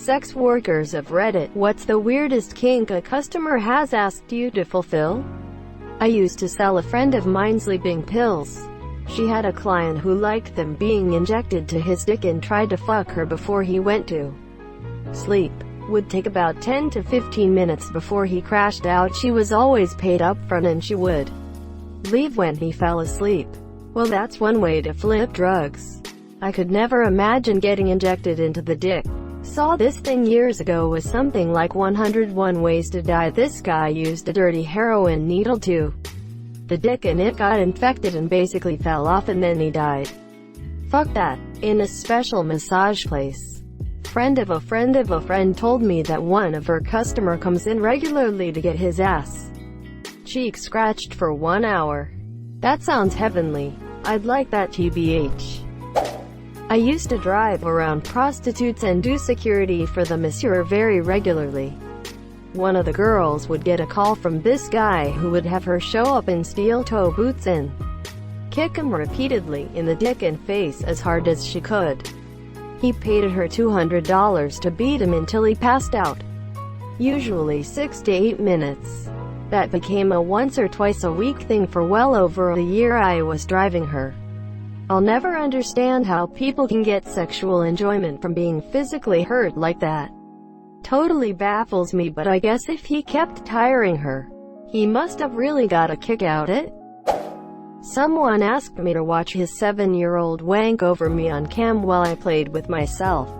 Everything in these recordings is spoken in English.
Sex workers of Reddit, what's the weirdest kink a customer has asked you to fulfill? I used to sell a friend of mine sleeping pills. She had a client who liked them being injected to his dick and tried to fuck her before he went to sleep. Would take about 10 to 15 minutes before he crashed out. She was always paid up front and she would leave when he fell asleep. Well, that's one way to flip drugs. I could never imagine getting injected into the dick. Saw this thing years ago was something like 101 Ways to Die. This guy used a dirty heroin needle to the dick and it got infected and basically fell off and then he died. Fuck that. In a special massage place. Friend of a friend told me that one of her customer comes in regularly to get his ass cheek scratched for 1 hour. That sounds heavenly. I'd like that TBH. I used to drive around prostitutes and do security for the masseur very regularly. One of the girls would get a call from this guy who would have her show up in steel-toe boots and kick him repeatedly in the dick and face as hard as she could. He paid her $200 to beat him until he passed out. Usually 6 to 8 minutes. That became a once or twice a week thing for well over a year I was driving her. I'll never understand how people can get sexual enjoyment from being physically hurt like that. Totally baffles me, but I guess if he kept tiring her, he must have really got a kick out it. Someone asked me to watch his 7-year-old wank over me on cam while I played with myself.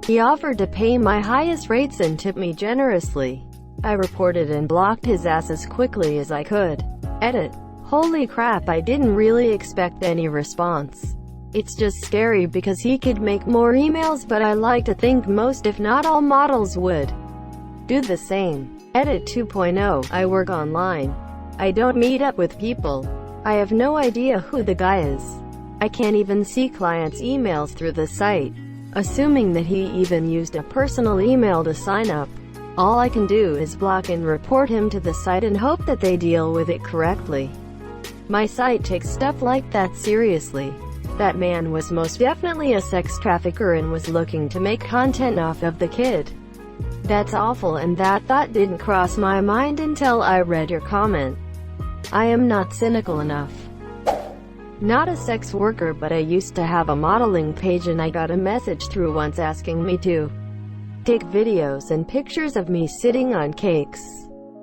He offered to pay my highest rates and tip me generously. I reported and blocked his ass as quickly as I could. Edit. Holy crap, I didn't really expect any response. It's just scary because he could make more emails, but I like to think most if not all models would do the same. Edit 2.0. I work online. I don't meet up with people. I have no idea who the guy is. I can't even see clients' emails through the site. Assuming that he even used a personal email to sign up. All I can do is block and report him to the site and hope that they deal with it correctly. My site takes stuff like that seriously. That man was most definitely a sex trafficker and was looking to make content off of the kid. That's awful, and that thought didn't cross my mind until I read your comment. I am not cynical enough. Not a sex worker, but I used to have a modeling page and I got a message through once asking me to take videos and pictures of me sitting on cakes.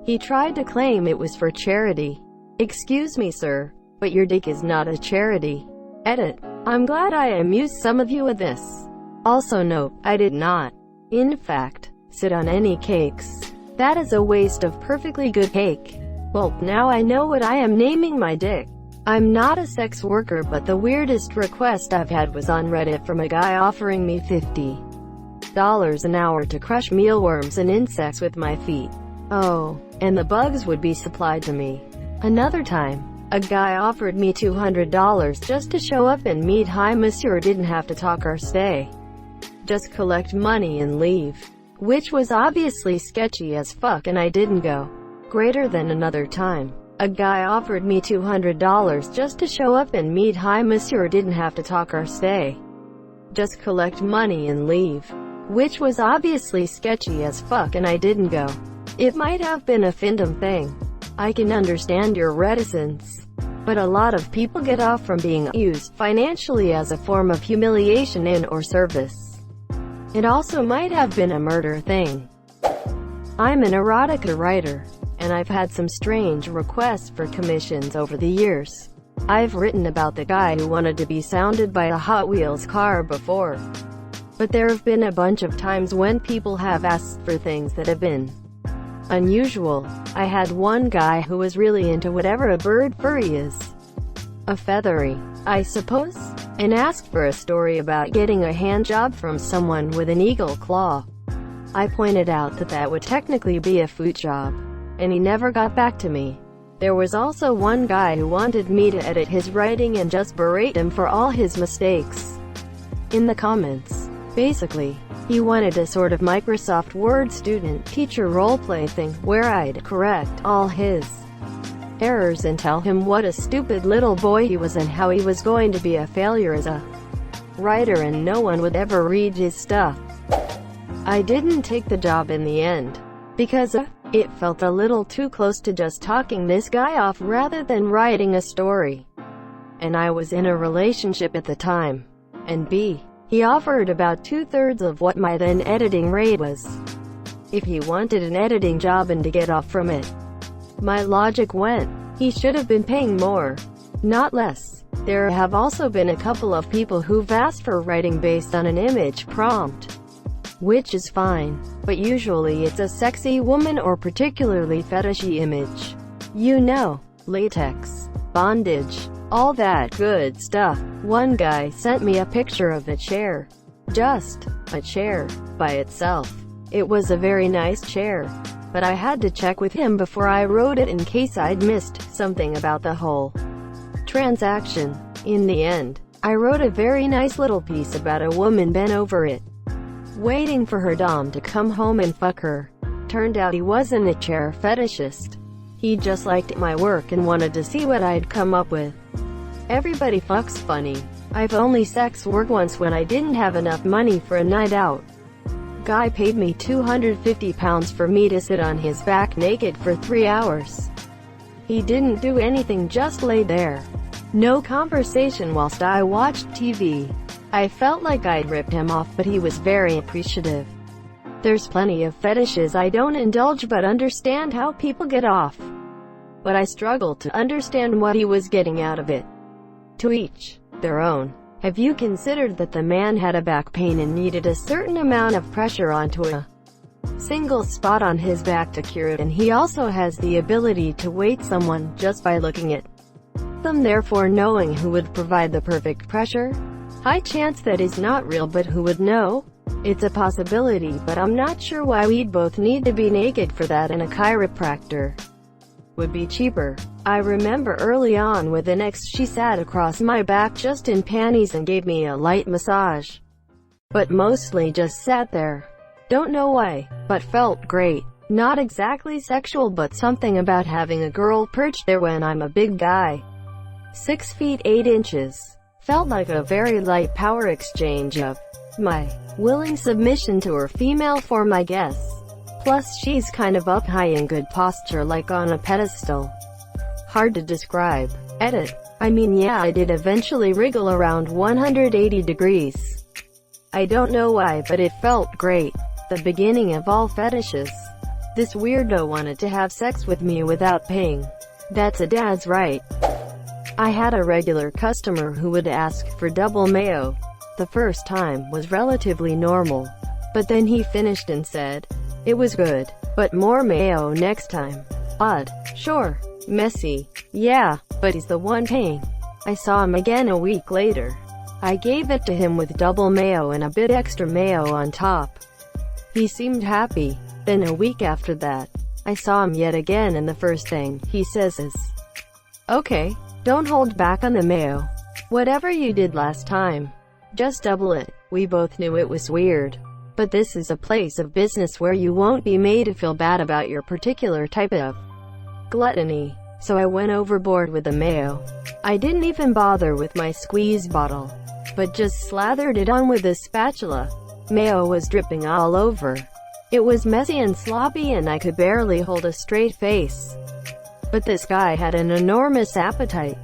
He tried to claim it was for charity. Excuse me, sir, but your dick is not a charity. Edit. I'm glad I amused some of you with this. Also note, I did not, in fact, sit on any cakes. That is a waste of perfectly good cake. Well, now I know what I am naming my dick. I'm not a sex worker, but the weirdest request I've had was on Reddit from a guy offering me $50 an hour to crush mealworms and insects with my feet. Oh, and the bugs would be supplied to me. Another time, a guy offered me $200 just to show up and meet. Hi monsieur, didn't have to talk or stay. Just collect money and leave. Which was obviously sketchy as fuck and I didn't go. Greater than another time, a guy offered me $200 just to show up and meet. Hi monsieur, didn't have to talk or stay. Just collect money and leave. Which was obviously sketchy as fuck and I didn't go. It might have been a fandom thing. I can understand your reticence. But a lot of people get off from being used financially as a form of humiliation and/or service. It also might have been a murder thing. I'm an erotica writer, and I've had some strange requests for commissions over the years. I've written about the guy who wanted to be sounded by a Hot Wheels car before. But there have been a bunch of times when people have asked for things that have been unusual. I had one guy who was really into whatever a bird furry is. A feathery, I suppose, and asked for a story about getting a hand job from someone with an eagle claw. I pointed out that that would technically be a foot job, and he never got back to me. There was also one guy who wanted me to edit his writing and just berate him for all his mistakes in the comments. Basically, he wanted a sort of Microsoft Word student-teacher roleplay thing, where I'd correct all his errors and tell him what a stupid little boy he was and how he was going to be a failure as a writer and no one would ever read his stuff. I didn't take the job in the end, because it felt a little too close to just talking this guy off rather than writing a story. And I was in a relationship at the time. And B, he offered about 2/3 of what my then editing rate was. If he wanted an editing job and to get off from it, my logic went, he should have been paying more, not less. There have also been a couple of people who've asked for writing based on an image prompt, which is fine, but usually it's a sexy woman or particularly fetishy image. You know, latex, bondage, all that good stuff. One guy sent me a picture of a chair. Just a chair, by itself. It was a very nice chair, but I had to check with him before I wrote it in case I'd missed something about the whole transaction. In the end, I wrote a very nice little piece about a woman bent over it, waiting for her dom to come home and fuck her. Turned out he wasn't a chair fetishist. He just liked my work and wanted to see what I'd come up with. Everybody fucks funny. I've only sex worked once when I didn't have enough money for a night out. Guy paid me £250 for me to sit on his back naked for 3 hours. He didn't do anything, just lay there. No conversation whilst I watched TV. I felt like I'd ripped him off, but he was very appreciative. There's plenty of fetishes I don't indulge but understand how people get off. But I struggle to understand what he was getting out of it. To each their own. Have you considered that the man had a back pain and needed a certain amount of pressure onto a single spot on his back to cure it, and he also has the ability to weight someone just by looking at them, therefore knowing who would provide the perfect pressure? High chance that is not real, but who would know? It's a possibility, but I'm not sure why we'd both need to be naked for that, and a chiropractor would be cheaper. I remember early on with an ex, she sat across my back just in panties and gave me a light massage. But mostly just sat there. Don't know why, but felt great. Not exactly sexual, but something about having a girl perched there when I'm a big guy. 6 feet 8 inches. Felt like a very light power exchange of my willing submission to her female form, I guess. Plus she's kind of up high in good posture, like on a pedestal. Hard to describe. Edit. I mean, yeah, I did eventually wriggle around 180 degrees. I don't know why, but it felt great. The beginning of all fetishes. This weirdo wanted to have sex with me without paying. That's a dad's right. I had a regular customer who would ask for double mayo. The first time was relatively normal, but then he finished and said, "It was good, but more mayo next time." Odd. Sure. Messy. Yeah, but he's the one paying. I saw him again a week later. I gave it to him with double mayo and a bit extra mayo on top. He seemed happy. Then a week after that, I saw him yet again, and the first thing he says is, "Okay, don't hold back on the mayo. Whatever you did last time, just double it." We both knew it was weird, but this is a place of business where you won't be made to feel bad about your particular type of gluttony. So I went overboard with the mayo. I didn't even bother with my squeeze bottle, but just slathered it on with a spatula. Mayo was dripping all over. It was messy and sloppy, and I could barely hold a straight face. But this guy had an enormous appetite.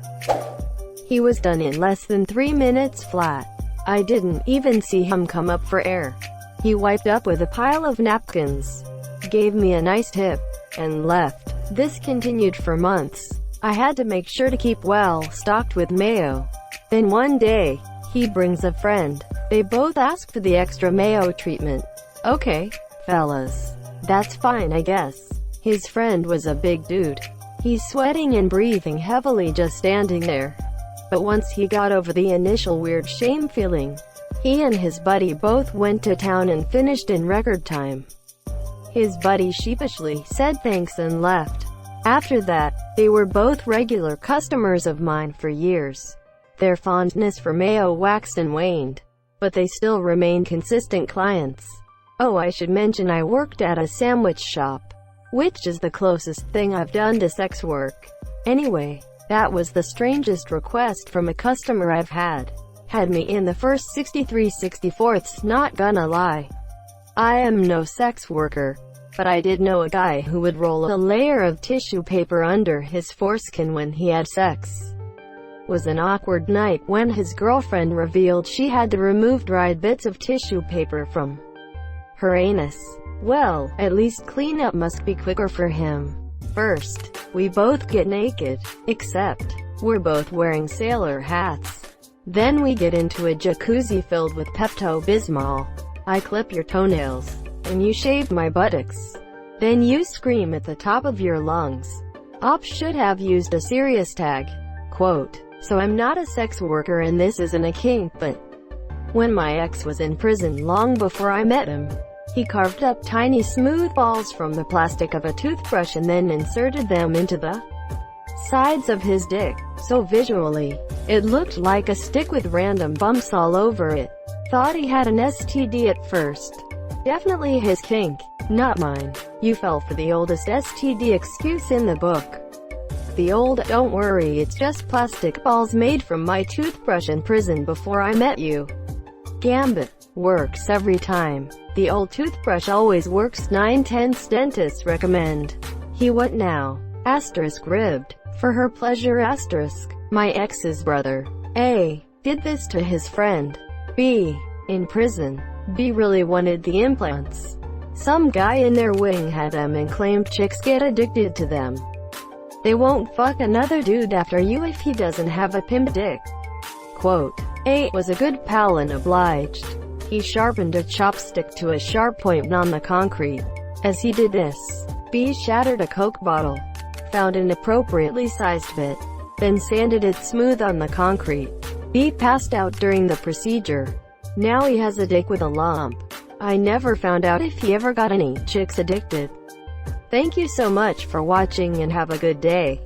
He was done in less than 3 minutes flat. I didn't even see him come up for air. He wiped up with a pile of napkins, gave me a nice tip, and left. This continued for months. I had to make sure to keep well stocked with mayo. Then one day, he brings a friend. They both ask for the extra mayo treatment. Okay, fellas. That's fine, I guess. His friend was a big dude. He's sweating and breathing heavily just standing there. But once he got over the initial weird shame feeling, he and his buddy both went to town and finished in record time. His buddy sheepishly said thanks and left. After that, they were both regular customers of mine for years. Their fondness for mayo waxed and waned, but they still remain consistent clients. Oh, I should mention I worked at a sandwich shop, which is the closest thing I've done to sex work. Anyway, that was the strangest request from a customer I've had. Had me in the first 63/64ths, not gonna lie. I am no sex worker, but I did know a guy who would roll a layer of tissue paper under his foreskin when he had sex. Was an awkward night when his girlfriend revealed she had to remove dried bits of tissue paper from her anus. Well, at least cleanup must be quicker for him. First, we both get naked, except we're both wearing sailor hats. Then we get into a jacuzzi filled with Pepto-Bismol. I clip your toenails, and you shave my buttocks. Then you scream at the top of your lungs. Ops should have used a serious tag. Quote, so I'm not a sex worker and this isn't a kink, but when my ex was in prison long before I met him, he carved up tiny smooth balls from the plastic of a toothbrush and then inserted them into the sides of his dick. So visually, it looked like a stick with random bumps all over it. Thought he had an STD at first. Definitely his kink, not mine. You fell for the oldest STD excuse in the book. The old, don't worry, it's just plastic balls made from my toothbrush in prison before I met you gambit works every time. The old toothbrush always works 9/10 dentists recommend. He what now? Asterisk ribbed. For her pleasure asterisk. My ex's brother. A. did this to his friend. B. in prison. B really wanted the implants. Some guy in their wing had them and claimed chicks get addicted to them. They won't fuck another dude after you if he doesn't have a pimp dick. Quote, A. was a good pal and obliged. He sharpened a chopstick to a sharp point on the concrete. As he did this, B shattered a Coke bottle, found an appropriately sized bit, then sanded it smooth on the concrete. B passed out during the procedure. Now he has a dick with a lump. I never found out if he ever got any chicks addicted. Thank you so much for watching and have a good day.